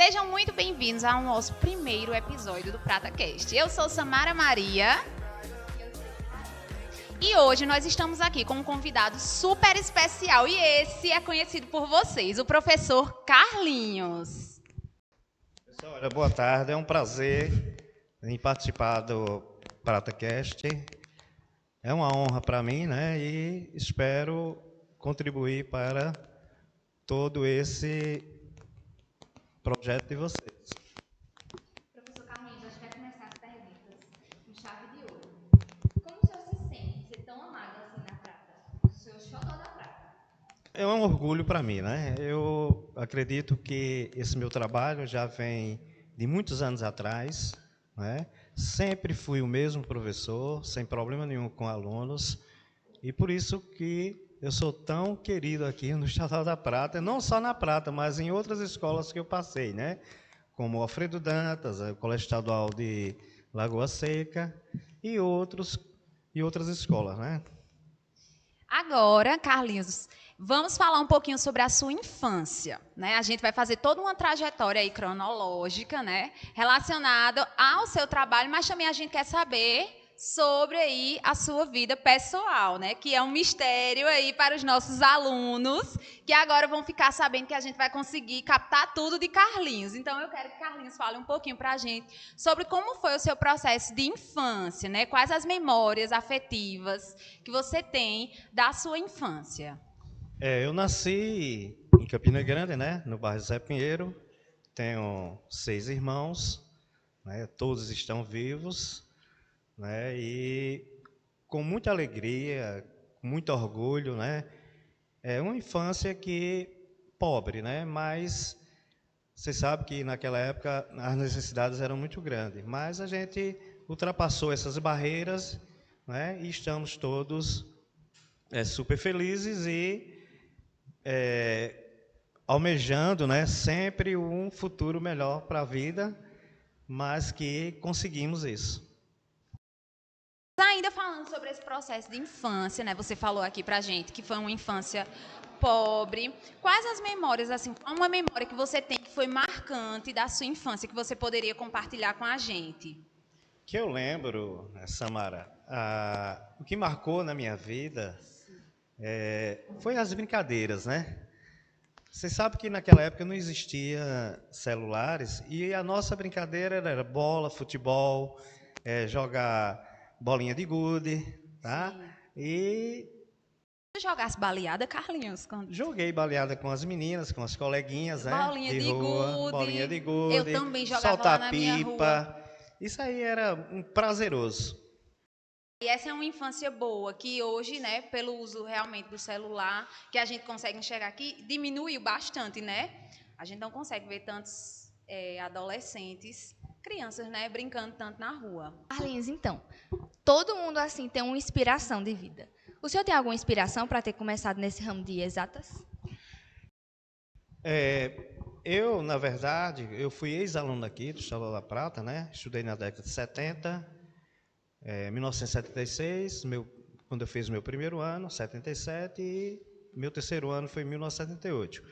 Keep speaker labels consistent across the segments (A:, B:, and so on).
A: Sejam muito bem-vindos ao nosso primeiro episódio do PrataCast. Eu sou Samara Maria e hoje nós estamos aqui com um convidado super especial e esse é conhecido por vocês, o professor Carlinhos.
B: Pessoal, olha, boa tarde, é um prazer em participar do PrataCast. É uma honra para mim, né? E espero contribuir para todo esse projeto de vocês.
A: Professor Carlinhos, a gente vai começar as perguntas com chave de ouro. Como o senhor se sente de ser tão amado assim na Prata? O senhor xodó da Prata.
B: É um orgulho para mim, né? Eu acredito que esse meu trabalho já vem de muitos anos atrás, né? Sempre fui o mesmo professor, sem problema nenhum com alunos, e por isso que eu sou tão querido aqui no Xodó da Prata, não só na Prata, mas em outras escolas que eu passei, né? Como Alfredo Dantas, o Colégio Estadual de Lagoa Seca e outras escolas, né?
A: Agora, Carlinhos, vamos falar um pouquinho sobre a sua infância, né? A gente vai fazer toda uma trajetória aí cronológica, né, relacionado ao seu trabalho, mas também a gente quer saber sobre aí a sua vida pessoal, né, que é um mistério aí para os nossos alunos, que agora vão ficar sabendo que a gente vai conseguir captar tudo de Carlinhos. Então eu quero que Carlinhos fale um pouquinho para a gente sobre como foi o seu processo de infância, né? Quais as memórias afetivas que você tem da sua infância.
B: Eu nasci em Campina Grande, né, no bairro Zé Pinheiro. Tenho 6 irmãos, né, todos estão vivos, né, e com muita alegria, com muito orgulho, né. É uma infância que pobre, né, mas você sabe que naquela época as necessidades eram muito grandes, mas a gente ultrapassou essas barreiras, né, e estamos todos super felizes e almejando, né, sempre um futuro melhor para a vida, mas que conseguimos isso.
A: Ainda falando sobre esse processo de infância, né? Você falou aqui pra gente que foi uma infância pobre. Quais as memórias, assim, qual uma memória que você tem que foi marcante da sua infância que você poderia compartilhar com a gente?
B: Que eu lembro, Samara, o que marcou na minha vida foi as brincadeiras, né? Você sabe que naquela época não existia celulares e a nossa brincadeira era bola, futebol, jogar bolinha de gude, tá?
A: Sim.
B: E
A: Você jogasse baleada, Carlinhos? Quando...
B: joguei baleada com as meninas, com as coleguinhas, né?
A: Bolinha
B: De
A: de
B: rua,
A: gude.
B: bolinha de
A: Eu
B: gude,
A: também jogava lá
B: soltar
A: na minha rua.
B: pipa. Isso aí era um prazeroso.
A: E essa é uma infância boa, que hoje, né, pelo uso realmente do celular, que a gente consegue enxergar aqui, diminuiu bastante, né? A gente não consegue ver tantos adolescentes, crianças, né, brincando tanto na rua.
C: Carlinhos, então, todo mundo assim tem uma inspiração de vida. O senhor tem alguma inspiração para ter começado nesse ramo de exatas?
B: Eu, na verdade, eu fui ex-aluno aqui do Xodó da Prata, né? Estudei na década de 70, 1976, quando eu fiz o meu primeiro ano, 77, e meu terceiro ano foi em 1978.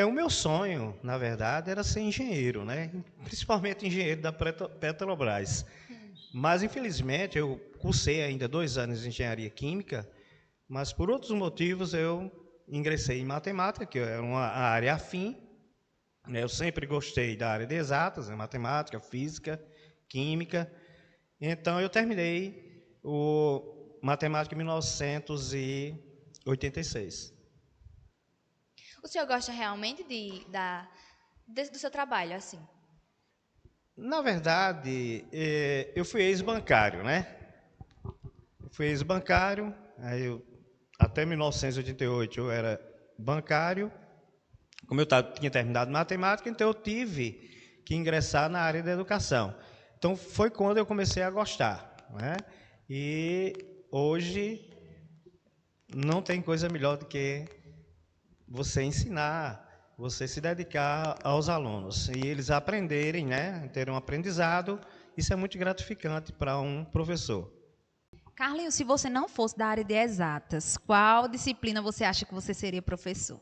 B: O meu sonho, na verdade, era ser engenheiro, né? Principalmente engenheiro da Petrobras. Mas, infelizmente, eu cursei ainda 2 anos de engenharia química, mas por outros motivos eu ingressei em matemática, que é uma área afim. Eu sempre gostei da área de exatas, né? Matemática, física, química. Então, eu terminei o matemática em 1986.
C: O senhor gosta realmente do seu trabalho, assim?
B: Na verdade, eu fui ex-bancário, né? Fui ex-bancário, até 1988 eu era bancário. Como eu tinha terminado matemática, então eu tive que ingressar na área da educação. Então foi quando eu comecei a gostar, né? E hoje não tem coisa melhor do que você ensinar, você se dedicar aos alunos e eles aprenderem, né? Ter um aprendizado. Isso é muito gratificante para um professor.
A: Carlinhos, se você não fosse da área de exatas, qual disciplina você acha que você seria professor?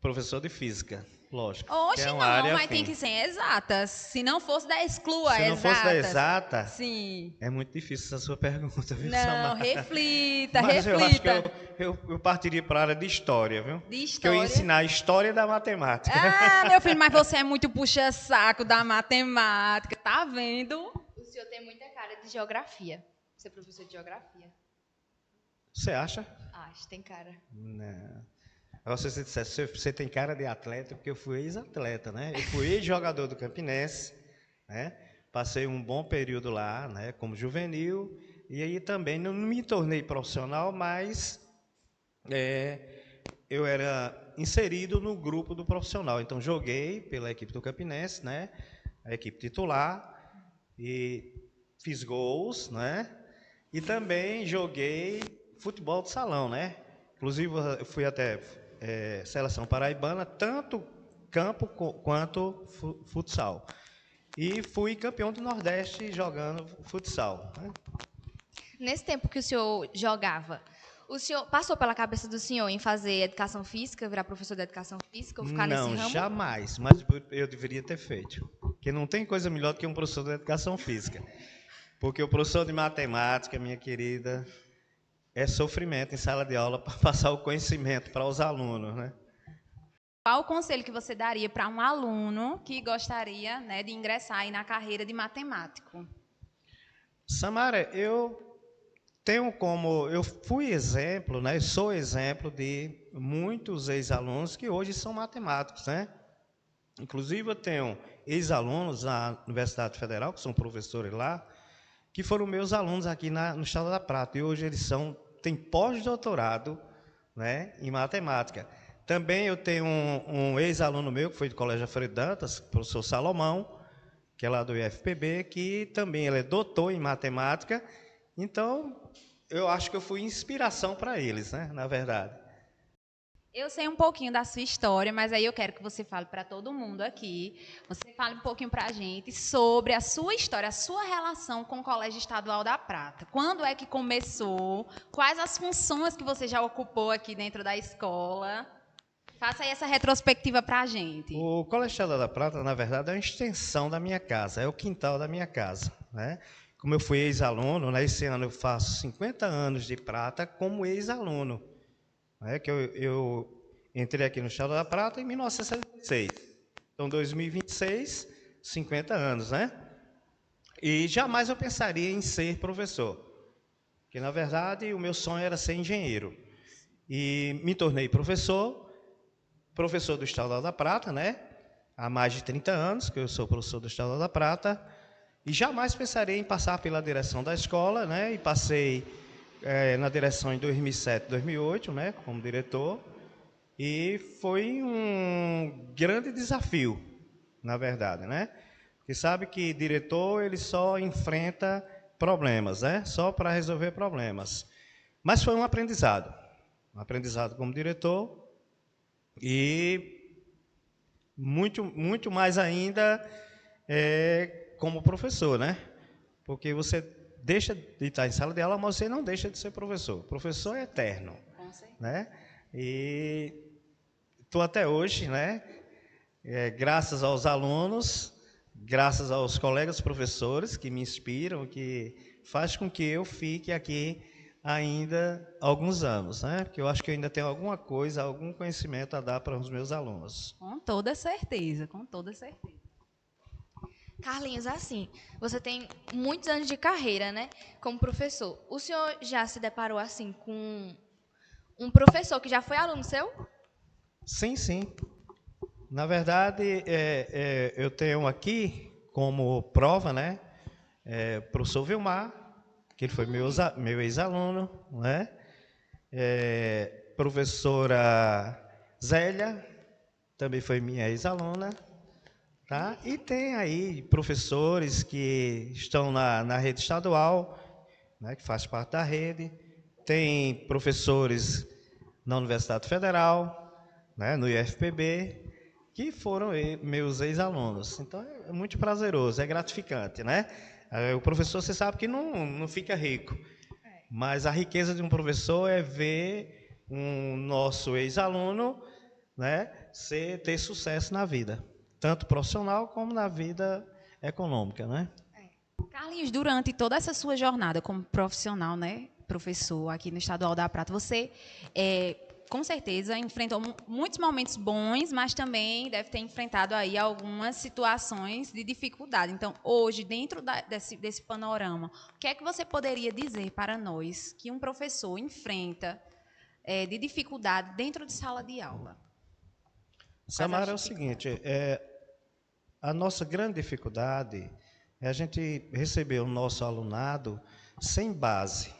B: Professor de física, lógica. Que
A: Oxe,
B: é
A: não,
B: uma área
A: mas tem
B: afim.
A: que ser exatas. Se não fosse da exclua,
B: Se não fosse da exata,
A: Sim.
B: é muito difícil essa sua pergunta, viu,
A: Não,
B: Samara?
A: reflita,
B: Mas eu acho que
A: reflita.
B: eu partiria para a área de história, viu?
A: De
B: Que eu ia
A: história.
B: ensinar a história da matemática.
A: Ah, meu filho, mas você é muito puxa-saco da matemática, tá vendo?
C: O senhor tem muita cara de geografia. Você é professor de geografia.
B: Você acha?
C: Acho, tem cara.
B: Não. Agora, se você dissesse, você tem cara de atleta, porque eu fui ex-atleta, né? Eu fui ex-jogador do Campinense, né? Passei um bom período lá, né? Como juvenil, e aí também não me tornei profissional, mas eu era inserido no grupo do profissional. Então, joguei pela equipe do Campinense, né? A equipe titular, e fiz gols, né? E também joguei futebol de salão, né? Inclusive, eu fui até seleção paraibana, tanto campo quanto futsal. E fui campeão do Nordeste jogando futsal, né?
C: Nesse tempo que o senhor jogava, o senhor passou pela cabeça do senhor em fazer educação física, virar professor de educação física ou ficar nesse
B: Não,
C: ramo?
B: jamais, mas eu deveria ter feito. Porque não tem coisa melhor do que um professor de educação física. Porque o professor de matemática, minha querida, é sofrimento em sala de aula para passar o conhecimento para os alunos, né?
A: Qual o conselho que você daria para um aluno que gostaria, né, de ingressar aí na carreira de matemático?
B: Samara, eu fui exemplo, né? Sou exemplo de muitos ex-alunos que hoje são matemáticos, né? Inclusive eu tenho ex-alunos na Universidade Federal, que são professores lá, que foram meus alunos aqui no Estado da Prata, e hoje eles têm pós-doutorado, né, em matemática. Também eu tenho um ex-aluno meu, que foi do Colégio Alfredo Dantas, professor Salomão, que é lá do IFPB, que também ele é doutor em matemática. Então, eu acho que eu fui inspiração para eles, né, na verdade.
A: Eu sei um pouquinho da sua história, mas aí eu quero que você fale para todo mundo aqui. Você fale um pouquinho para a gente sobre a sua história, a sua relação com o Colégio Estadual da Prata. Quando é que começou? Quais as funções que você já ocupou aqui dentro da escola? Faça aí essa retrospectiva para a gente.
B: O Colégio Estadual da Prata, na verdade, é uma extensão da minha casa, é o quintal da minha casa, né? Como eu fui ex-aluno, né, esse ano eu faço 50 anos de Prata como ex-aluno. Que eu entrei aqui no Estado da Prata em 1976. Então, 2026, 50 anos, né? E jamais eu pensaria em ser professor. Porque, na verdade, o meu sonho era ser engenheiro. E me tornei professor do Estado da Prata, né? Há mais de 30 anos que eu sou professor do Estado da Prata. E jamais pensaria em passar pela direção da escola, né? E passei na direção em 2007, 2008, né, como diretor, e foi um grande desafio, na verdade, né? Porque sabe que diretor ele só enfrenta problemas, né? Só para resolver problemas. Mas foi um aprendizado como diretor e muito mais ainda como professor, né? Porque você deixa de estar em sala de aula, mas você não deixa de ser professor. Professor é eterno, né? E estou até hoje, né? Graças aos alunos, graças aos colegas professores que me inspiram, que faz com que eu fique aqui ainda alguns anos, né? Porque eu acho que eu ainda tenho alguma coisa, algum conhecimento a dar para os meus alunos.
A: Com toda certeza, com toda certeza.
C: Carlinhos, assim, você tem muitos anos de carreira, né, como professor. O senhor já se deparou, assim, com um professor que já foi aluno seu?
B: Sim, sim. Na verdade, eu tenho aqui como prova, né, o professor Vilmar, que ele foi meu ex-aluno, né, professora Zélia, também foi minha ex-aluna, tá? E tem aí professores que estão na rede estadual, né, que faz parte da rede, tem professores na Universidade Federal, né, no IFPB, que foram meus ex-alunos. Então, é muito prazeroso, é gratificante, né? O professor, você sabe que não fica rico, mas a riqueza de um professor é ver um nosso ex-aluno, né, você ter sucesso na vida, tanto profissional como na vida econômica, né?
A: Carlinhos, durante toda essa sua jornada como profissional, né, professor aqui no Estadual da Prata, você com certeza enfrentou muitos momentos bons, mas também deve ter enfrentado aí algumas situações de dificuldade. Então, hoje, dentro desse panorama, o que é que você poderia dizer para nós que um professor enfrenta de dificuldade dentro de sala de aula?
B: Samara, é o seguinte, a nossa grande dificuldade é a gente receber o nosso alunado sem base,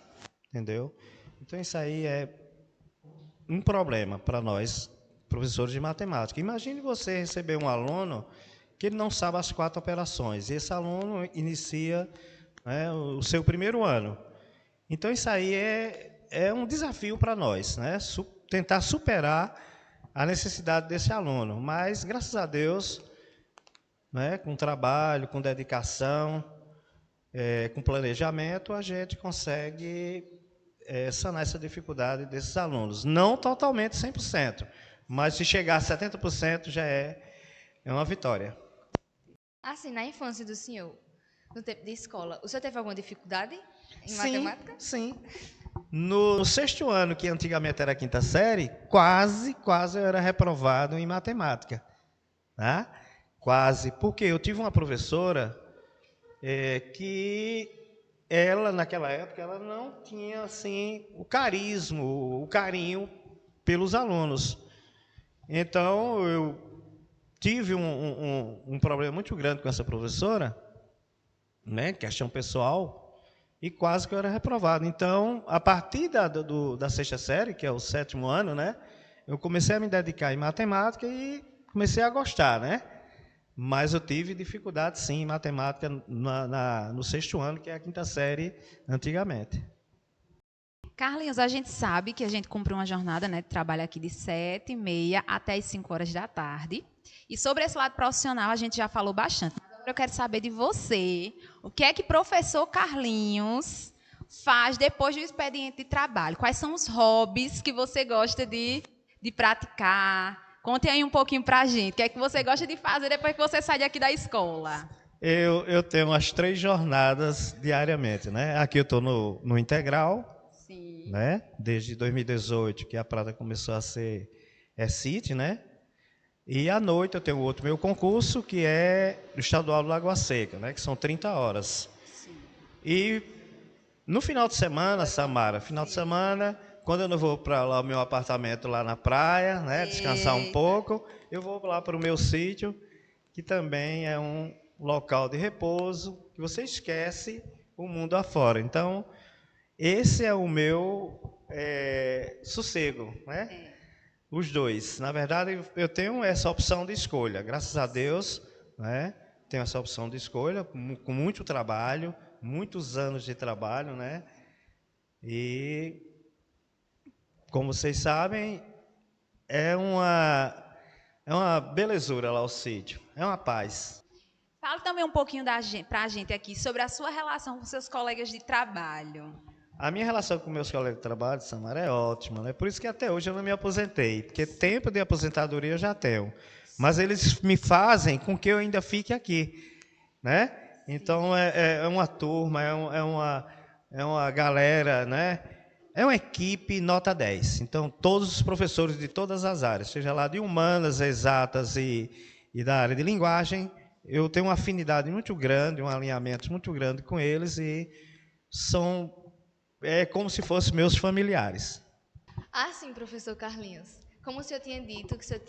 B: entendeu? Então, isso aí é um problema para nós, professores de matemática. Imagine você receber um aluno que ele não sabe as 4 operações, e esse aluno inicia, né, o seu primeiro ano. Então, isso aí é um desafio para nós, né? Tentar superar a necessidade desse aluno. Mas, graças a Deus, né, com trabalho, com dedicação, com planejamento, a gente consegue sanar essa dificuldade desses alunos. Não totalmente 100%, mas se chegar a 70% já é uma vitória.
C: Assim, na infância do senhor, no tempo de escola, o senhor teve alguma dificuldade em matemática?
B: Sim. No 6º ano, que antigamente era a 5ª série, quase eu era reprovado em matemática. Tá? Quase, porque eu tive uma professora que ela, naquela época, ela não tinha assim, o carisma, o carinho pelos alunos. Então, eu tive um problema muito grande com essa professora, né, questão pessoal, e quase que eu era reprovado. Então, a partir da 6ª série, que é o 7º ano, né, eu comecei a me dedicar em matemática e comecei a gostar, né? Mas eu tive dificuldade, sim, em matemática no 6º ano, que é a 5ª série antigamente.
A: Carlinhos, a gente sabe que a gente cumpre uma jornada, né, de trabalho aqui de 7h30 até as 5 horas da tarde. E sobre esse lado profissional, a gente já falou bastante. Agora eu quero saber de você, o que é que professor Carlinhos faz depois do expediente de trabalho? Quais são os hobbies que você gosta de praticar? Conte aí um pouquinho para a gente. O que é que você gosta de fazer depois que você sai daqui da escola?
B: Eu tenho umas 3 jornadas diariamente, né? Aqui eu estou no integral,
A: sim,
B: né? Desde 2018, que a Prata começou a ser CIT, né? E à noite eu tenho outro meu concurso, que é o Estadual do Lagoa Seca, né? Que são 30 horas.
A: sim.
B: E no final de semana, Samara, final de semana, quando eu não vou para lá o meu apartamento lá na praia, né, descansar um pouco, eu vou lá para o meu sítio, que também é um local de repouso, que você esquece o mundo afora. Então, esse é o meu sossego, né? Os dois. Na verdade, eu tenho essa opção de escolha, graças a Deus, né? Tenho essa opção de escolha, com muito trabalho, muitos anos de trabalho, né? E, como vocês sabem, é uma belezura lá o sítio, é uma paz.
A: Fala também um pouquinho para a gente aqui sobre a sua relação com seus colegas de trabalho.
B: A minha relação com meus colegas de trabalho, Samara, é ótima, né? Por isso que até hoje eu não me aposentei, porque tempo de aposentadoria eu já tenho. Mas eles me fazem com que eu ainda fique aqui, né? Então, é uma turma, é uma galera, né? É uma equipe nota 10. Então, todos os professores de todas as áreas, seja lá de humanas, exatas e da área de linguagem, eu tenho uma afinidade muito grande, um alinhamento muito grande com eles e são como se fossem meus familiares.
C: Ah, sim, professor Carlinhos. Como o senhor tinha dito que o senhor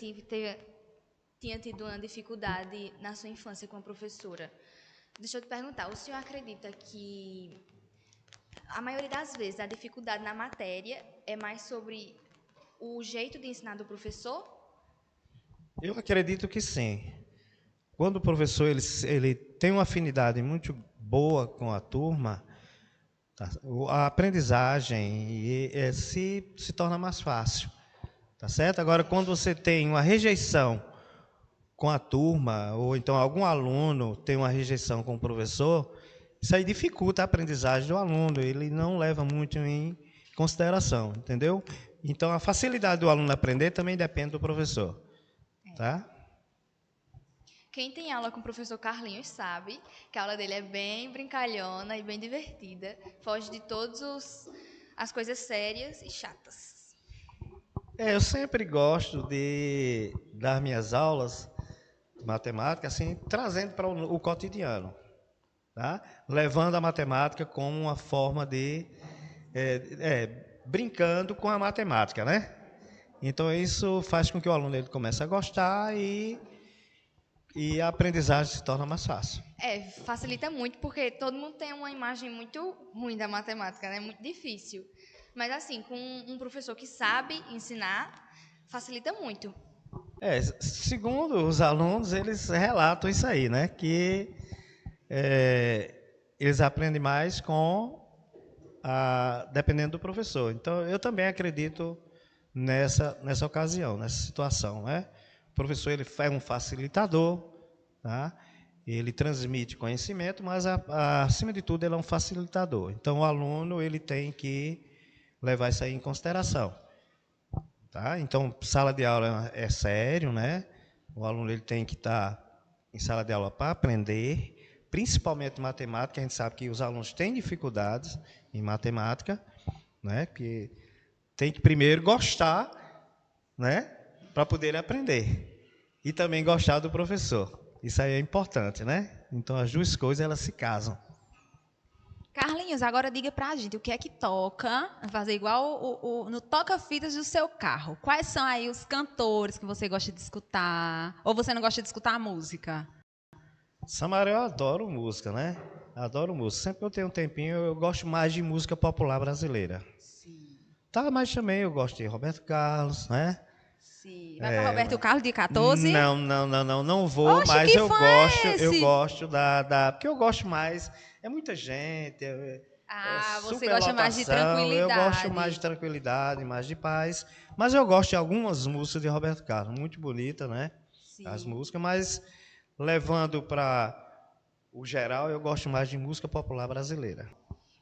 C: tinha tido uma dificuldade na sua infância com a professora, deixa eu te perguntar, o senhor acredita que a maioria das vezes a dificuldade na matéria é mais sobre o jeito de ensinar do professor?
B: Eu acredito que sim. Quando o professor ele tem uma afinidade muito boa com a turma, tá, a aprendizagem se torna mais fácil. Tá certo? Agora, quando você tem uma rejeição com a turma, ou então algum aluno tem uma rejeição com o professor, isso aí dificulta a aprendizagem do aluno, ele não leva muito em consideração, entendeu? Então, a facilidade do aluno aprender também depende do professor. tá?
C: Quem tem aula com o professor Carlinhos sabe que a aula dele é bem brincalhona e bem divertida. Foge de todas as coisas sérias e chatas.
B: Eu sempre gosto de dar minhas aulas de matemática, assim, trazendo para o cotidiano, tá? Levando a matemática como uma forma de brincando com a matemática, né? Então isso faz com que o aluno ele comece a gostar e a aprendizagem se torna mais fácil.
C: Facilita muito, porque todo mundo tem uma imagem muito ruim da matemática, né? Muito difícil. Mas, assim, com um professor que sabe ensinar, facilita muito.
B: Segundo os alunos, eles relatam isso aí, né? Que eles aprendem mais dependendo do professor. Então, eu também acredito nessa ocasião, nessa situação, né? O professor ele é um facilitador, tá? Ele transmite conhecimento, mas acima de tudo ele é um facilitador. Então o aluno ele tem que levar isso aí em consideração, tá? Então sala de aula é sério, né? O aluno ele tem que estar em sala de aula para aprender, principalmente matemática. A gente sabe que os alunos têm dificuldades em matemática, né? Que tem que primeiro gostar, né, para poder aprender. E também gostar do professor. Isso aí é importante, né? Então as duas coisas elas se casam.
A: Carlinhos, agora diga pra gente o que é que toca, fazer igual no toca-fitas do seu carro. Quais são aí os cantores que você gosta de escutar? Ou você não gosta de escutar a música?
B: Samaré, eu adoro música, né? Adoro música. Sempre que eu tenho um tempinho, eu gosto mais de música popular brasileira.
A: Sim.
B: Tá, mas também eu gosto de Roberto Carlos, né?
A: Sim. Vai para Roberto Carlos de 14?
B: Não vou,
A: Oxe,
B: mas
A: que
B: eu
A: fã
B: gosto,
A: é
B: eu
A: esse?
B: gosto porque eu gosto mais, é muita gente,
A: Você gosta mais de
B: eu gosto mais
A: tranquilidade.
B: de tranquilidade, mais de paz, mas eu gosto de algumas músicas de Roberto Carlos, muito bonita, né? As
A: Sim.
B: músicas, mas levando para o geral, eu gosto mais de música popular brasileira.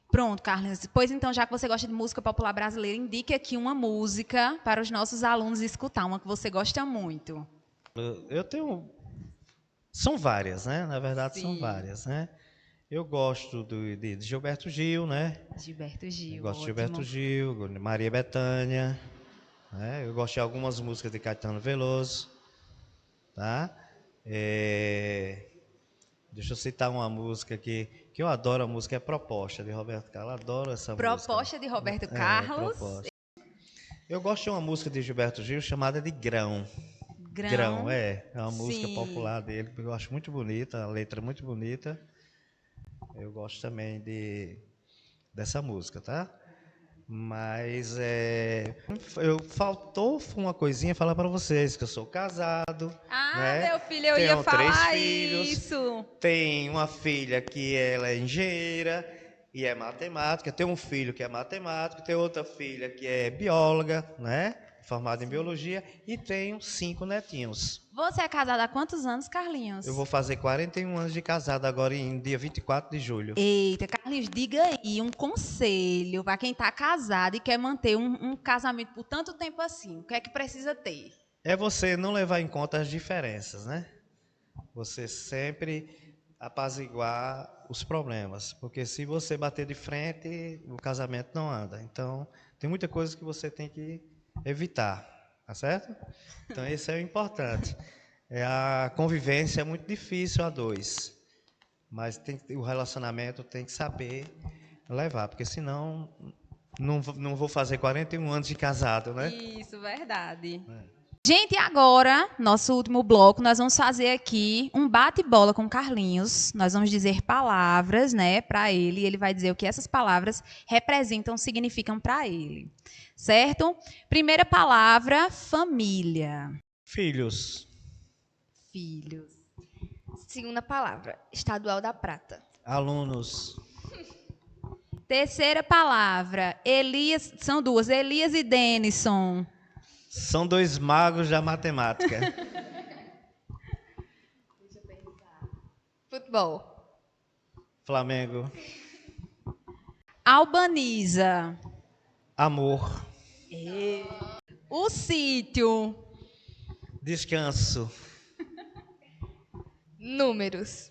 A: Pronto, Carlinhos. Pois então, já que você gosta de música popular brasileira, indique aqui uma música para os nossos alunos escutar, uma que você gosta muito.
B: Eu tenho, são várias, né? Na verdade, são
A: Sim.
B: várias, né? Eu gosto de Gilberto Gil, né?
A: Gilberto
B: Eu
A: Gil,
B: gosto de
A: ótimo.
B: Gilberto Gil, de Maria Bethânia, né? Eu gosto de algumas músicas de Caetano Veloso, tá? Deixa eu citar uma música que eu adoro, a música é Proposta, de Roberto Carlos. Eu adoro essa música.
A: Proposta de Roberto Carlos.
B: Proposta. Eu gosto de uma música de Gilberto Gil chamada de Grão. Grão, é uma música
A: Sim.
B: popular dele, eu acho muito bonita, a letra é muito bonita. Eu gosto também dessa música, tá? Mas faltou uma coisinha falar para vocês que eu sou casado, né?
A: Meu filho, eu ia
B: Tenho 3
A: falar
B: filhos.
A: isso.
B: Tem uma filha que ela é engenheira e é matemática. Tem um filho que é matemático. Tem outra filha que é bióloga, né? Formada em biologia. E tenho 5 netinhos.
A: Você é casado há quantos anos, Carlinhos?
B: Eu vou fazer 41 anos de casado agora em dia 24 de julho.
A: Eita, Carlinhos, diga aí um conselho para quem está casado e quer manter um casamento por tanto tempo assim. O que é que precisa ter?
B: É você não levar em conta as diferenças, né? Você sempre apaziguar os problemas. Porque se você bater de frente, o casamento não anda. Então, tem muita coisa que você tem que evitar, tá certo? Então, isso é o importante. A convivência é muito difícil a dois, mas o relacionamento tem que saber levar, porque senão não vou fazer 41 anos de casado, né?
A: Isso, verdade. Gente, agora, nosso último bloco, nós vamos fazer aqui um bate-bola com o Carlinhos. Nós vamos dizer palavras, né, para ele, e ele vai dizer o que essas palavras representam, significam para ele. Certo? Primeira palavra, família.
B: Filhos.
A: Filhos.
C: Segunda palavra, Estadual da Prata.
B: Alunos.
A: Terceira palavra, Elias, são duas, Elias e Denison.
B: São 2 magos da matemática.
C: Deixa eu pensar. Futebol.
B: Flamengo.
A: Albaniza.
B: Amor.
A: O sítio.
B: Descanso.
C: Números.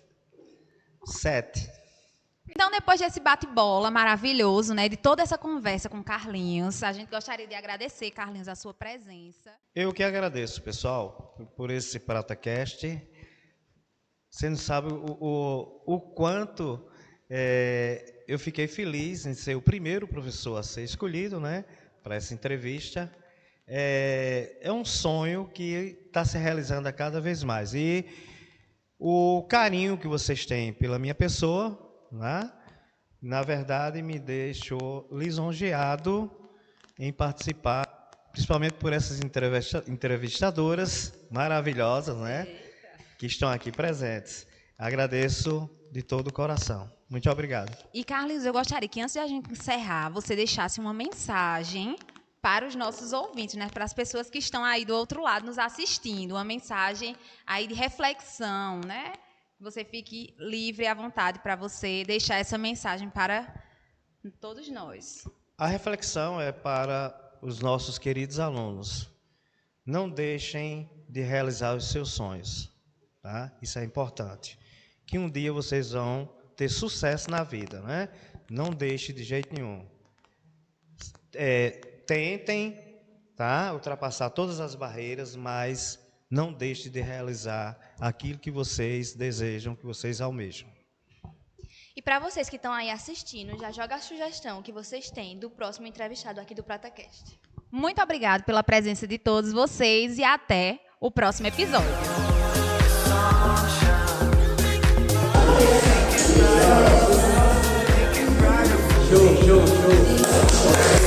B: 7.
A: Então, depois desse bate-bola maravilhoso, né, de toda essa conversa com Carlinhos, a gente gostaria de agradecer, Carlinhos, a sua presença.
B: Eu que agradeço, pessoal, por esse PrataCast. Você não sabe o quanto eu fiquei feliz em ser o primeiro professor a ser escolhido, né, para essa entrevista. É um sonho que está se realizando a cada vez mais. E o carinho que vocês têm pela minha pessoa, né, na verdade, me deixou lisonjeado em participar, principalmente por essas entrevistadoras maravilhosas, né, que estão aqui presentes. Agradeço de todo o coração. Muito obrigado.
A: E, Carlinhos, eu gostaria que, antes de a gente encerrar, você deixasse uma mensagem para os nossos ouvintes, né, para as pessoas que estão aí do outro lado nos assistindo, uma mensagem aí de reflexão, né? Você fique livre e à vontade para você deixar essa mensagem para todos nós.
B: A reflexão é para os nossos queridos alunos. Não deixem de realizar os seus sonhos, tá? Isso é importante. Que um dia vocês vão ter sucesso na vida, né? Não deixe de jeito nenhum. Tentem, tá, ultrapassar todas as barreiras, mas não deixe de realizar aquilo que vocês desejam, que vocês almejam.
C: E para vocês que estão aí assistindo, já joga a sugestão que vocês têm do próximo entrevistado aqui do PrataCast.
A: Muito obrigada pela presença de todos vocês e até o próximo episódio.
D: Show.